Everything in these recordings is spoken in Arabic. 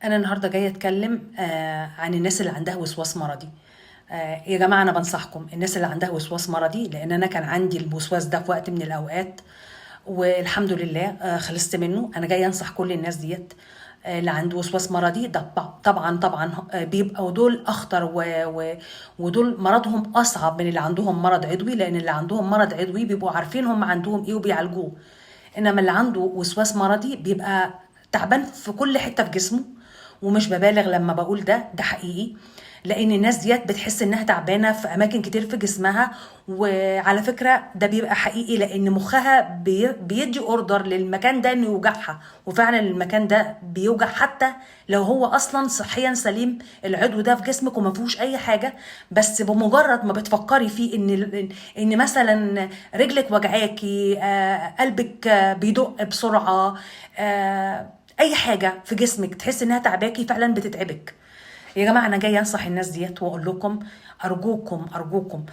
أنا النهاردة جاية أتكلم عن الناس اللي عندها وسواس مرضي. يا جماعة أنا بنصحكم الناس اللي عندها وسواس مرضي، لأن أنا كان عندي الوسواس ده في وقت من الأوقات، والحمد لله خلصت منه. أنا جاية أنصح كل الناس ديت اللي عنده وسواس مرضي ده. طبعا بيبقوا دول أخطر ودول مرضهم أصعب من اللي عندهم مرض عضوي، لأن اللي عندهم مرض عضوي بيبقوا عارفين هم عندهم إيه وبيعالجوه، إنما اللي عنده وسواس مرضي بيبقى تعبان في كل حتة في جسمه. ومش ببالغ لما بقول ده حقيقي، لان الناس ديت بتحس انها تعبانه في اماكن كتير في جسمها. وعلى فكره ده بيبقى حقيقي، لان مخها بيدي اوردر للمكان ده انه يوجعها، وفعلا المكان ده بيوجع حتى لو هو اصلا صحيا سليم. العضو ده في جسمك وما فيهوش اي حاجه، بس بمجرد ما بتفكري فيه ان مثلا رجلك وجعاكي، قلبك بيدق بسرعه، اي حاجه في جسمك تحس انها تعباكي فعلا بتتعبك. يا جماعه انا جايه انصح الناس ديت واقول لكم ارجوكم ارجوكم،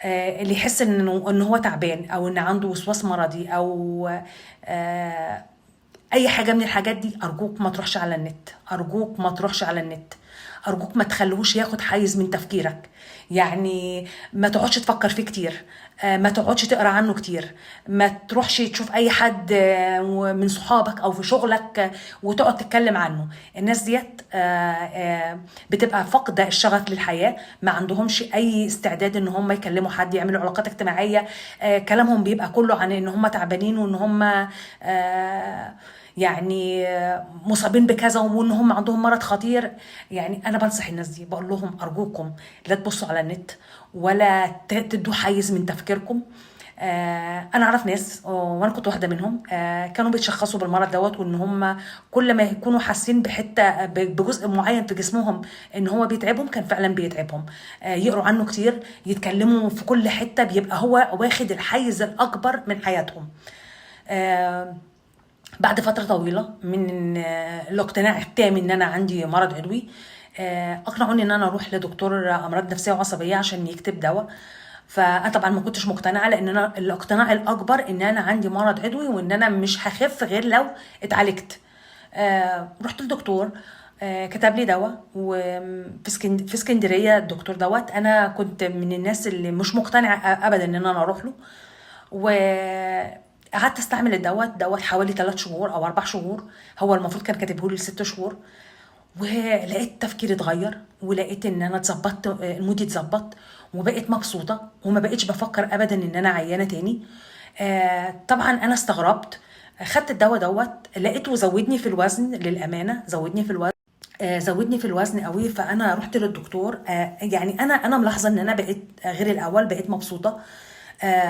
اللي يحس ان هو تعبان او ان عنده وسواس مرضي او آه اي حاجه من الحاجات دي، ارجوك ما تروحش على النت، ارجوك ما تروحش على النت، ارجوك ما تخلوش ياخد حيز من تفكيرك. يعني ما تقعدش تفكر فيه كتير، ما تقعدش تقرا عنه كتير، ما تروحش تشوف اي حد من صحابك او في شغلك وتقعد تتكلم عنه. الناس ديت بتبقى فاقده الشغف للحياه، ما عندهمش اي استعداد ان هم يكلموا حد، يعملوا علاقات اجتماعيه. كلامهم بيبقى كله عن ان هم تعبانين وان هم يعني مصابين بكذا وان هم عندهم مرض خطير. يعني انا بنصح الناس دي بقول لهم ارجوكم لا تبصوا على النت ولا تدوا حيز من تفكيركم. انا اعرف ناس وانا كنت واحده منهم، كانوا بيتشخصوا بالمرض دوت، وان هم كل ما يكونوا حاسين بحته بجزء معين في جسمهم ان هو بيتعبهم كان فعلا بيتعبهم. يقروا عنه كتير، يتكلموا في كل حته، بيبقى هو واخد الحيز الاكبر من حياتهم. بعد فترة طويلة من الاقتناع التام ان انا عندي مرض عضوي، اقنعوني ان انا اروح لدكتور امراض نفسية وعصبية عشان يكتب دواء. فانا طبعا ما كنتش مقتنعة، لان انا الاقتناع الاكبر ان انا عندي مرض عضوي وان انا مش هخف غير لو اتعالجت. رحت للدكتور، كتب لي دواء، وفي في اسكندرية الدكتور دوت. انا كنت من الناس اللي مش مقتنعة ابدا ان انا اروح له، وقعدت استعمل دوت حوالي 3 شهور او 4 شهور. هو المفروض كان كاتبه لي 6 شهور، ولقيت تفكيري اتغير، ولقيت ان انا اتظبطت، المود اتظبط، وبقيت مبسوطه وما بقيتش بفكر ابدا ان انا عيانه تاني. طبعا انا استغربت، خدت الدواء دوت، لقيته زودني في الوزن، للامانه زودني في الوزن، زودني في الوزن قوي. فانا رحت للدكتور، يعني انا ملاحظه ان انا بقيت غير الاول، بقيت مبسوطه.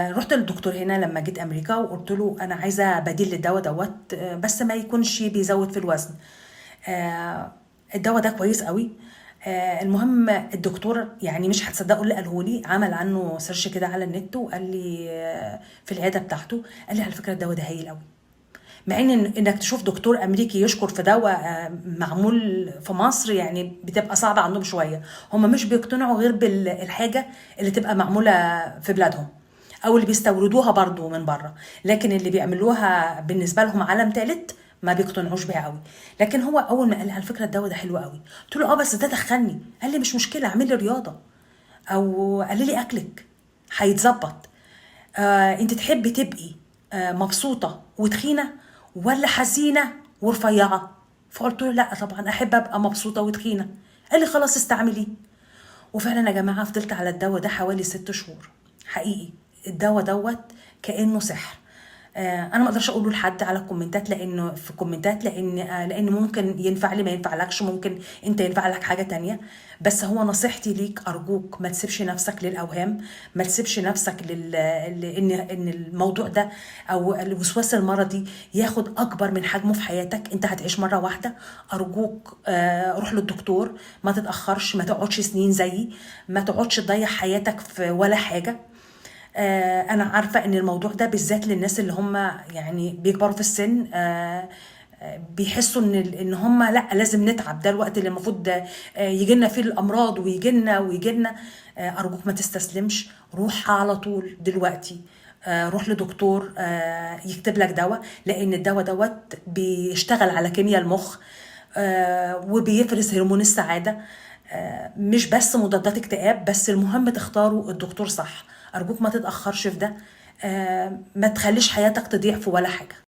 رحت للدكتور هنا لما جيت امريكا وقلت له انا عايزه بديل للدواء دوت، بس ما يكونش بيزود في الوزن. آه، الدواء ده كويس قوي. المهم الدكتور يعني مش هتصدقوا اللي قاله لي، عمل عنه سيرش كده على النت وقال لي في العياده بتاعته، قال لي على فكره الدواء ده هايل قوي. مع انك تشوف دكتور امريكي يشكر في دواء معمول في مصر يعني بتبقى صعبه عندهم شويه. هم مش بيقتنعوا غير بالحاجه اللي تبقى معموله في بلادهم، او اللي بيستوردوها برضو من بره، لكن اللي بيعملوها بالنسبه لهم عالم ثالث ما بيقتنعوش بيها قوي. لكن هو اول ما قال لي على فكره الدواء ده حلو قوي، قلت له اه بس ده دخلني. قال لي مش مشكله، اعملي رياضه او قللي اكلك هيتظبط. انت تحبي تبقي مبسوطه وتخينه ولا حزينه ورفيعه؟ فقلت له لا طبعا احب ابقى مبسوطه وتخينه. قال لي خلاص استعمليه. وفعلا يا جماعه فضلت على الدواء ده حوالي 6 شهور. حقيقي الدواء دوت كانه سحر. انا ما اقدرش اقوله لحد على الكومنتات، لانه في الكومنتات لان ممكن ينفع لي ما ينفعلكش، ممكن انت ينفع لك حاجه تانية. بس هو نصيحتي ليك ارجوك ما تسيبش نفسك للاوهام، ما تسيبش نفسك ان الموضوع ده او الوسواس المرضي ياخد اكبر من حجمه في حياتك. انت هتعيش مره واحده. ارجوك روح للدكتور، ما تتاخرش، ما تقعدش سنين زيي، ما تقعدش تضيع حياتك في ولا حاجه. انا عارفه ان الموضوع ده بالذات للناس اللي هم يعني بيكبروا في السن، بيحسوا ان هم لا لازم نتعب، ده الوقت اللي المفروض يجي لنا فيه الامراض ويجي لنا. ارجوك ما تستسلمش، روح على طول دلوقتي. روح لدكتور يكتب لك دواء، لان الدواء دوت بيشتغل على كيمياء المخ. وبيفرز هرمون السعادة. مش بس مضادات اكتئاب بس، المهم تختاروا الدكتور صح. أرجوك ما تتأخرش في ده، ما تخليش حياتك تضيع في ولا حاجة.